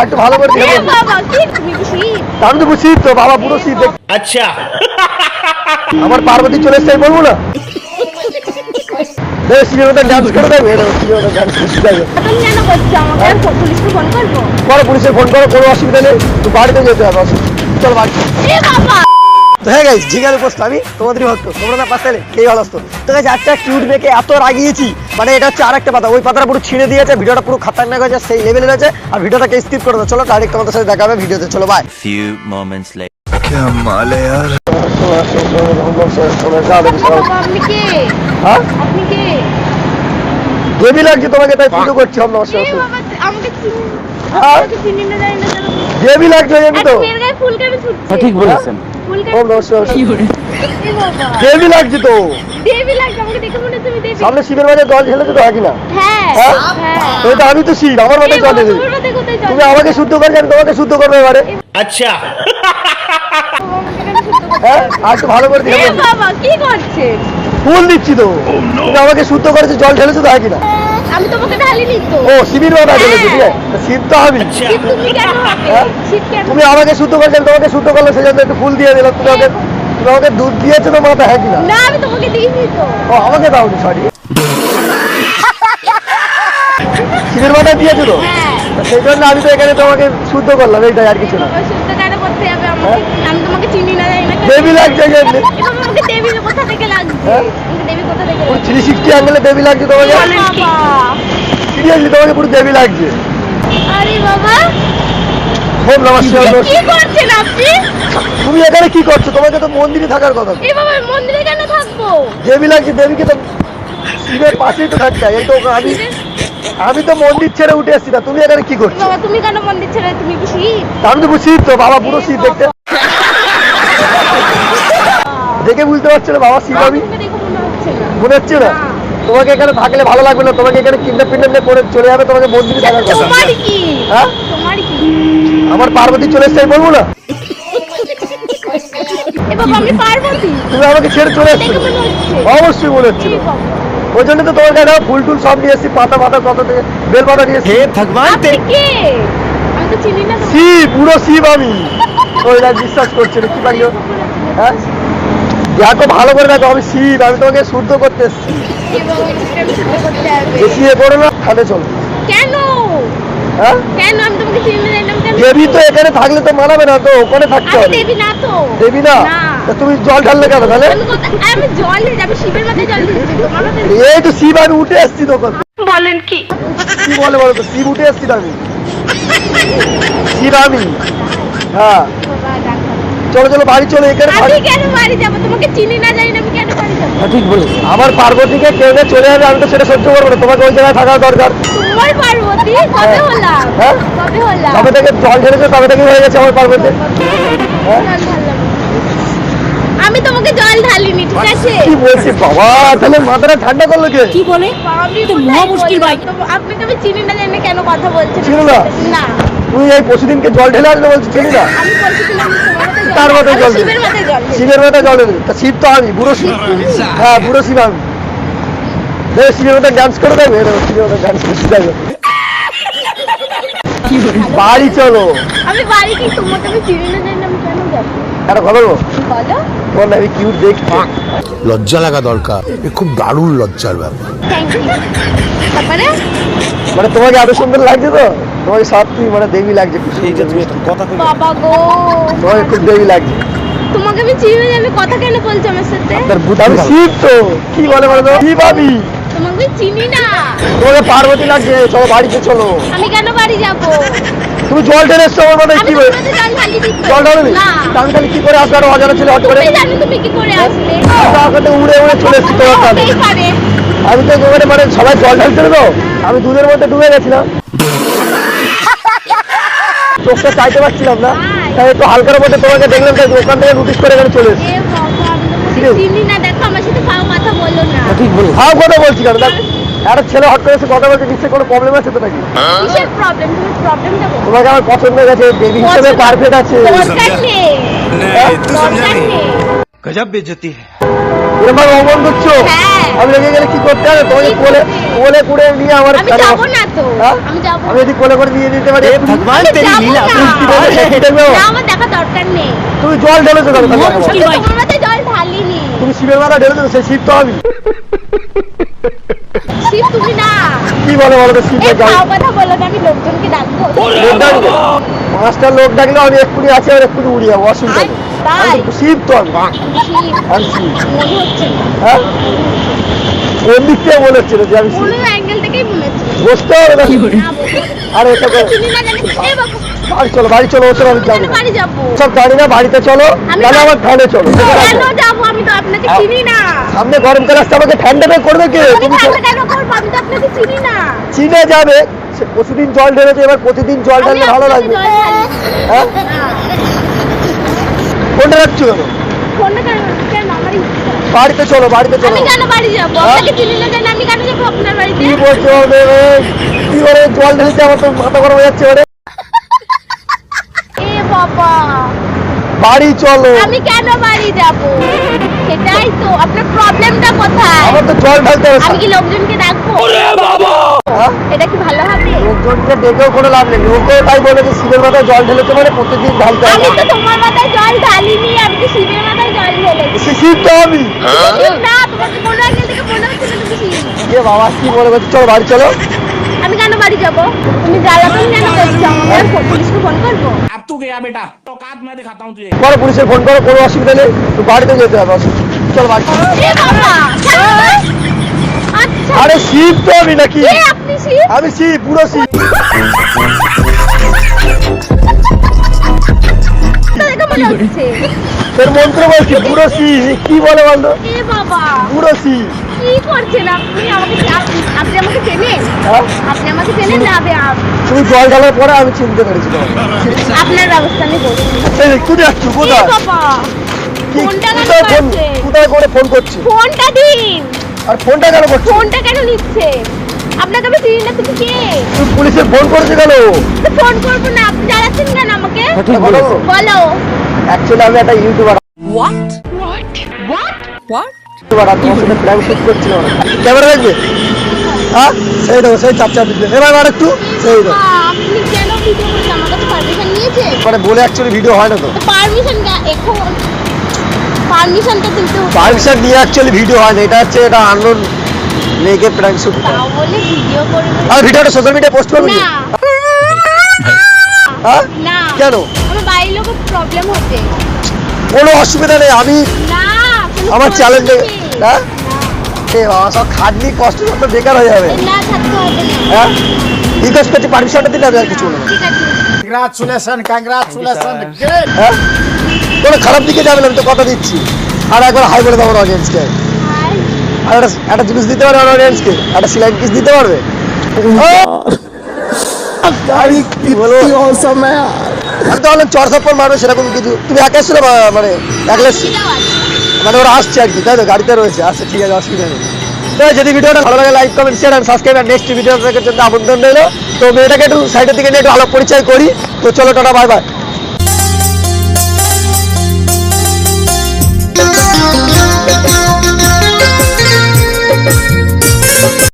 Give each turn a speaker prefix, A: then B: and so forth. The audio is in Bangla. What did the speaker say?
A: একটু ভালো করে দেখো
B: বাবা কি তুমি কি শীত?
A: আমি তো বুঝছি তো বাবা পুরো শীত
C: अच्छा
A: আমার পার্বতী চলে এসছে বলবো না সিনেমাটা ডান্স করে দেবে সিনেমাটা ডান্স করতে যাবে
B: তুমি কেন করছো আমাকে পুলিশকে ফোন করবো?
A: করো পুলিশে ফোন করো কোনো অসুবিধা নেই তুই বাড়িতে যেতে হবে চল বাড়ি
B: এ বাবা
A: তো হ্যাঁ গাইস জিগার উপস্থ আমি তোমাদেরই ভক্ত তোমরা না পাশে কে ভালো আসতো তো গাইস একটা কিউট মেয়েকে এত রাগিয়েছি মানে এটা হচ্ছে আরেকটা পাতা ওই পাতাটা পুরো ছিঁড়ে দিয়েছে ভিডিওটা পুরো খাতারনাক হয়েছে সেই লেভেলের আছে আর ভিডিওটাকে স্কিপ করে দাও চলো ডাইরেক্ট তোমাদের সাথে দেখা হবে ভিডিওতে চলো বাই
C: few moments later
D: क्या माल है यार
B: বাবা আপনি কে?
A: হ্যাঁ
B: আপনি কে?
A: দেবী লাগছে তোমাকে তাই পুজো করছি আমরা
B: এ বাবা আমাকে
A: হ্যাঁ?
B: আমাকে চিনি না জানি না কেন?
A: দেবী লাগছে আমি তো
B: মেয়ের গায়ে ফুল কেন ছুটছে?
A: ঠিক বলেছেন
B: ফুল কেন?
A: ওম নমঃ শিবায়
B: এ বাবা
A: দেবী লাগছে তো
B: দেবী লাগছে আমাকে দেখে মনে হচ্ছে তুমি দেবী।
A: সামনে শিবের মাঝে জল ঢেলেছে তো হয় কিনা
B: হ্যাঁ
A: হ্যাঁ?
B: হ্যাঁ
A: ওই তো আমি তো শিব আমার মাথায়
B: এ
A: জল
B: বাবা,
A: ঢেলে
B: তোমার মাথায় কোথায় জল?
A: তুমি আমাকে শুদ্ধ করবে আমি তোমাকে শুদ্ধ করবো এবারে
C: अच्छा
A: হ্যাঁ আর একটু ভালো করে
B: এ
A: দেখো
B: বাবা কি করছে?
A: ফুল দিচ্ছি তো তুমি আমাকে শুদ্ধ করেছে জল ঢেলেছে তো হয় কিনা
B: আমি তোমাকে ঢালিনি তো।
A: ও শিবির মাথা ঢেলেছে ঠিক আছে তা শিব তো আমি
C: अच्छा
B: শীত তুমি কেন হবে?
A: হ্যাঁ?
B: শীত কেন?
A: তুমি আমাকে শুদ্ধ করেছে আমি তোমাকে শুদ্ধ করলে সেই জন্য একটু ফুল দিয়ে দিলাম তুমি আমাকে দুধ দিয়েছো তো মাথা হ্যাঁ কিনা
B: না আমি তোমাকে দিইনি তো।
A: ও আমাকে দাওনি সরি শিবের মাথা দিয়েছো তো
B: হ্যাঁ
A: তা সেই জন্য আমি তো এখানে তোমাকে শুদ্ধ করলাম এইটাই আর কিছু না
B: বাবা শুদ্ধ কেন করতে হবে আমাকে? আমি তোমাকে চিনি না জানি না কেন?
A: দেবী লাগছে এখানে
B: এবার আমাকে দেবী কোথা থেকে লাগছে?
A: হ্যাঁ?
B: আমাকে দেবী কোথা থেকে
A: পুরো
B: লাগছে?
A: 360 অ্যাঙ্গেলে দেবী লাগছে তোমাকে
B: বাবা
A: সিরিয়াসলি তোমাকে পুরো দেবী লাগছে
B: আরে বাবা
A: ওম নমঃ শিবায়
B: কি করছেন আপনি?
A: তুমি এখানে কি করছো তোমাকে তো মন্দিরে থাকার কথা
B: এই বাবা মন্দিরে কেন থাকবো?
A: দেবী লাগছে দেবীকে তো শিবের পাশেই তো থাকতে হয় এই তো আমি তো মন্দির ছেড়ে উঠে এসেছি না তুমি এখানে কি করছো
B: বাবা তুমি কেন মন্দির ছেড়ে তুমি কি শীত?
A: আমি তো বুঝছি তো বাবা পুরো শিব দেখতে দেখে বুঝতে পারছো না বাবা শিব আমি
B: তোমাকে দেখে মনে হচ্ছে না।
A: মনে হচ্ছে না
B: না।
A: তোমাকে এখানে থাকলে ভালো লাগবে না তোমাকে এখানে কিডন্যাপ ফিডন্যাপ করে চলে যাবে তোমাকে মন্দিরে থাকার কথা
B: তোমার কি?
A: হ্যাঁ
B: তোমার কি?
A: আমার পার্বতী চলে এসছে আমি বলবো না
B: এ বাবা আমি পার্বতী
A: তুমি আমাকে ছেড়ে চলে এসছো
B: দেখে মনে হচ্ছে।
A: অবশ্যই মনে হচ্ছিল
B: এই বাবা,
A: ওই জন্য তো তোমার কাছে ফুল টুল সব নিয়ে এসেছি পাতা পাতা কত থেকে বেল পাতা নিয়ে এসেছি
B: আপনি কে? আমি তো চিনি না তোমাকে।
A: শিব পুরো শিব আমি ওইটা বিশ্বাস করছে না কি পারিও হ্যাঁ দেখো ভালো করে দেখো আমি শিব আমি তোমাকে শুদ্ধ করতে এসেছি
B: এ বাবা, আমাকে আমি শুদ্ধ করতে হবে।
A: বেশি এ করো না তাহলে চলো
B: কেন?
A: হ্যাঁ
B: কেন আমি তোমাকে চিনি না জানি না, আমি কেন?
A: দেবী তো এখানে থাকলে তো মানাবে না তো ওখানে থাকতে
B: আমি
A: হবে
B: দেবী না তো।
A: দেবী না
B: না।
A: তা তুমি জল ঢাললে কেন তাহলে
B: আমি জল দিই আমি শিবের মাথায় জল দিচ্ছি তোমার মাথায়
A: এই তো শিব আমি উঠে এসেছি তখন
B: বলেন কি?
A: কি বলে বলো তো শিব উঠে এসেছি তো আমি শিব আমি হ্যাঁ
B: বাবা, দেখো।
A: চলো চলো বাড়ি চলো এখানে
B: আমি কেন বাড়ি যাবো? তোমাকে চিনি না জানি না আমি কেন বাড়ি যাবো?
A: ঠিক বলেছি আমার পার্বতীকে কেউ যে চলে যাবে আমি তো সেটা সহ্য করবো না তোমাকে ওই জায়গায় থাকা দরকার
B: তোমার পার্বতী কবে হলাম?
A: হ্যাঁ?
B: কবে হলাম?
A: তবে থেকে জল ঢেলেছে তবে থেকে হয়ে গেছে আমার পার্বতী হ্যাঁ?
B: জল ঢাললাম। আমি তোমাকে জল ঢালিনি ঠিক আছে?
A: কি বলছি বাবা তাহলে মাথাটা ঠান্ডা করলো কে
B: কি বলে? আমি তো মহা মুশকিল ভাই। আপনাকে আমি চিনি না জানি না কেন কথা বলছেন?
A: চিনো না?
B: না
A: তুই এই পরশুদিনকে জল ঢেলে আসলে বলছি চিনি না
B: আমি বলছিলাম
A: তার মাথায় জল
B: শিবের মাথায় জল দিই।
A: শিবের মাথায় জল ঢেলে তা শিব তো আমি বুড়ো শিব হ্যাঁ বুড়ো শিব আমি শিবের মাথায় ডান্স করে দেবে শিবের মাথায় ডান্স করতে যাবে বাড়ি চলো
B: আমি বাড়ি কি তোমাকে আমি চিনি না জানি না আমি কেন যাবো?
A: একটা কথা বলবো
B: বলো।
A: তোমার না আমি কিউট দেখছি
D: লজ্জা লাগা দরকার এ খুব দারুণ লজ্জার ব্যাপার
B: থ্যাংক ইউ। তারপরে
A: মানে তোমাকে এত সুন্দর লাগছে তো তোমাকে সত্যি মানে দেবী লাগছে
B: বাবা গো
A: তোমাকে খুব দেবী লাগছে
B: তোমাকে আমি চিনি না জানি কথা কেন বলছো আমার সাথে?
A: আপনার বুদ্ধ আমি শিব তো কি বলে বলো তো শিব আমি
B: তোমাকে আমি চিনি না।
A: তোমাকে পার্বতী লাগছে চলো বাড়িতে চলো
B: আমি কেন বাড়ি যাবো?
A: তুমি জল ঢেলে এসছো আমার মাথায়
B: আমি
A: কি
B: তোমার
A: বলে
B: মাথায় জল ঢালি দিচ্ছি।
A: জল ঢালবি
B: না।
A: তা আমি তাহলে কি করে আসবে আর অজানা ছিল হট করে
B: তুমি জানো তুমি কি করে আসলে?
A: আমি উড়ে উড়ে চলে এসেছি তোমার কাছে
B: হতেই পারে।
A: আমি তো একেবারে মানে সবাই জল ঢালছিল তো আমি দুধের মধ্যে ডুবে গেছিলাম চোখটা চাইতে পারছিলাম না তাই একটু হালকার মধ্যে তোমাকে দেখলাম তাই ওখান থেকে নোটিস করে এখানে চলে এসেছি
B: এ বাবা, আমি তোমাকে
A: Serious?
B: চিনি না। দেখো আমার সাথে ফাও কথা বলো না।
A: ঠিক বলি হাও কথা বলছি কেন দেখ একটা ছেলে হট করে এসে কথা বলছে নিশ্চয়ই কোনো প্রবলেম আছে তো নাকি
B: কিসের প্রবলেম? তুমি প্রবলেম দেবো?
A: তোমাকে আমার পছন্দ হয়ে গেছে বেবি হিসেবে পারফেক্ট আছে
B: দরকার নেই।
A: হ্যাঁ?
B: দরকার নেই।
D: गजब बेइज्जती है
A: এরকম অমন করছো?
B: হ্যাঁ।
A: আমি রেগে গেলে কি করতে হবে? তোমাকে
B: কি
A: কোলে
B: করবে?
A: কোলে করে নিয়ে আমার
B: আমি
A: ফ্যানে
B: যাবো
A: বস-
B: না তো
A: হ্যাঁ?
B: আমি যাবো
A: আমি যদি কোলে করে নিয়ে যেতে পারি
B: আমি যাবো না।
A: কি দেখবে
B: না
A: আমার?
B: আমার দেখা দরকার নেই
A: তুমি জল ঢেলেছো কেন তাহলে আমাকে বলো?
B: আমি তো তোমার মাথায় জল ঢালিনি
A: তুমি শিবের মাথা ঢেলেছো, সেই শিব তো আমি।
B: শিব তুমি না
A: কি বলো বলো তো শিব
B: এই
A: জল
B: খাও কথা বলো না আমি লোকজনকে ডাকবো
A: লোক ডাকবে? 5টা লোক ডাকলে আমি এক্ষুনি আছি আর এক্ষুনি উড়ে যাবো, অসুবিধা নেই।
B: তাই?
A: আমি তো শিব তো আমি।
B: শিব
A: আমি শিব।
B: মনে হচ্ছে না
A: হ্যাঁ? কোন দিক থেকে মনে হচ্ছে না যে আমি শিব?
B: কোনো অ্যাঙ্গেল থেকেই মনে হচ্ছে না।
A: বসতে হবে না?
B: না বলতে
A: আরে এটা
B: আমি চিনি না জানি এই বাবা
A: বাড়ি চলো ওর আমি যাবো
B: কেন
A: না।
B: বাড়ি যাবো
A: সব জানি না, বাড়িতে চলো,
B: আমি
A: তাহলে আমার ফ্যানে চলো।
B: কেন যাবো আমি তো আপনাকে চিনি না
A: সামনে গরমকাল আসতে আমাকে ফ্যানটা বের করবে কে?
B: আমি
A: তুমি
B: ঠান্ডা কেন করবো আমি তো আপনাকে চিনি না
A: চিনে যাবে, সে প্রতিদিন জল ঢেলেছে, এবার প্রতিদিন জল
B: আমি
A: ঢাললে ভালো
B: আপনাকে
A: লাগবে।
B: জল ঢালি।
A: হ্যাঁ?
B: না,
A: কোনটা রাখছো কেন?
B: ফোনটা কেন আমারই ইচ্ছা।
A: বাড়িতে চলো, বাড়িতে চলো।
B: আমি কেন বাড়ি যাবো
A: হ্যাঁ?
B: আপনাকে চিনি না জানি আমি কেন যাবো আপনার বাড়িতে
A: কি বলছো ওরে? কি করে জল ঢেলছে, আমার তো মাথা গরম হয়ে যাচ্ছে ওরে।
B: এ বাবা
A: বাড়ি চলো।
B: আমি কেন বাড়ি যাবো সেটাই তো আপনার প্রবলেমটা কোথায়
A: আমার তো জল ঢালতে হবে।
B: আমি কি লোকজনকে ডাকবো
A: হ্যাঁ?
B: এটা কি ভালো হবে
A: লোকজনকে ডেকেও কোনো লাভ নেই, লোকেও তাই বলে যে শিবের মাথায় জল ঢেলেছে মানে প্রতিদিন ঢালতে
B: আমি
A: হবে।
B: তো তোমার মাথায় জল ঢালিনি আমি তো শিবের মাথায় জল ঢেলেছি
A: সে শিব তো আমি।
B: শিব না তোমাকে কোনো অ্যাঙ্গেল থেকে মনে হচ্ছে না তুমি শিব
A: এ বাবা কি মনে করছো? চলো বাড়ি চলো।
B: আমি কেন বাড়ি যাবো তুমি জ্বালাতন কেন করছো আমাকে আর পুলিশকে ফোন করবো
C: अब तू गया बेटा औकात मैं दिखाता हूँ तुझे
A: পরে পুলিশের ফোন করো, কোনো অসুবিধা নেই, তো বাড়িতে যেতে হবে, অসুবিধা নেই। চলো বাড়ি চলো।
B: এ বাবা আচ্ছা
A: আরে শিব তো আমি নাকি?
B: এ আপনি শিব
A: আমি শিব, পুরো শিব।
B: তো দেখে মনে হচ্ছে
A: তোর মন্ত্র বলছি পুরো শিব, কি বলে বলতো?
B: এ বাবা
A: পুরো শিব।
B: কি করছেন আপনি আমাকে আপনি আমাকে চেনেন
A: হ্যাঁ?
B: আপনি আমাকে চেনেন না
A: তুমি জল ঢালার পরে আমি চিনতে পেরেছি তোমাকে।
B: আপনার ব্যবস্থা আমি করছি
A: এই যে, কোথায় যাচ্ছ?
B: এ
A: কোথায়?
B: বাবা
A: কি-
B: ফোনটা কেন
A: কোথায় ফোন-
B: করছে
A: কোথায় করে ফোন করছি?
B: ফোনটা দিন
A: আর ফোনটা কেন করছো?
B: ফোনটা কেন নিচ্ছে আপনাকে আমি চিনি না তুমি কে
A: তুমি পুলিশে ফোন করেছো কেন?
B: তো ফোন করবো না আপনি জ্বালাচ্ছেন কেন আমাকে
A: ঠিক বলেছো।
B: বলো
A: অ্যাকচুয়ালি আমি একটা ইউটিউবার। ইউটিউবার, আর তোমার সাথে প্র্যাঙ্ক শুট করছিলাম। ক্যামেরা দেখবে? হ্যাঁ, সেই দেখো, সেই চাপ চাপ দিচ্ছে। এবার আর একটু সেই দেখো।
B: আপনি কেন ভিডিও করছেন আমার কাছে পারমিশন নিয়েছে
A: মানে বলে অ্যাকচুয়ালি ভিডিও হয় না তো।
B: পারমিশন এখন পারমিশনটা কিন্তু
A: পারমিশন নিয়ে অ্যাকচুয়ালি ভিডিও হয় না, এটা আননোন মেয়েকে প্র্যাঙ্ক শুট।
B: তাও বলে ভিডিও করবে
A: আর ভিডিওটা সোশ্যাল মিডিয়ায় পোস্ট করবে?
B: না
A: হ্যাঁ?
B: না
A: কেন?
B: আমার বাড়ির লোকের প্রবলেম হচ্ছে
A: কোনো অসুবিধা নেই, আমি
B: না কোনো
A: আমার
B: problem
A: চ্যালেঞ্জ।
B: নেই।
A: হ্যাঁ? এ বাবা, সব খাটনি কষ্ট তো বেকার হয়ে যাবে।
B: না থাকতে হবে না
A: হ্যাঁ, রিকোয়েস্ট করছি, পারমিশনটা দিলে আমি আর কিছু বলবো না।
B: ঠিক আছে
A: হ্যাঁ, কোনো খারাপ দিকে যাবে না, আমি তো কথা দিচ্ছি। আর একবার হাই বলে দেবো অডিয়েন্সকে।
B: আর
A: আর একটা জিনিস দিতে পারবে অডিয়েন্সকে, একটা সিলাই পিস দিতে পারবে। কি বলবো? আমি তো বললাম চর সাপ্পর মারবে সেরকম কিছু। তুমি একা এসছো না মানে একলা এসছো?
B: সেটাও আছে
A: মানে ওরা আসছে আর কি, তাই তো? গাড়িতে রয়েছে, আচ্ছা ঠিক আছে, অসুবিধা নেই। তো যদি ভিডিওটা ভালো লাগে like comment share and subscribe, আর নেক্সট ভিডিও দেখার জন্য আমন্ত্রণ রইলো। তো মেয়েটাকে একটু সাইডের দিকে নিয়ে একটু ভালো পরিচয় করি। তো চলো, টাটা, বাই বাই।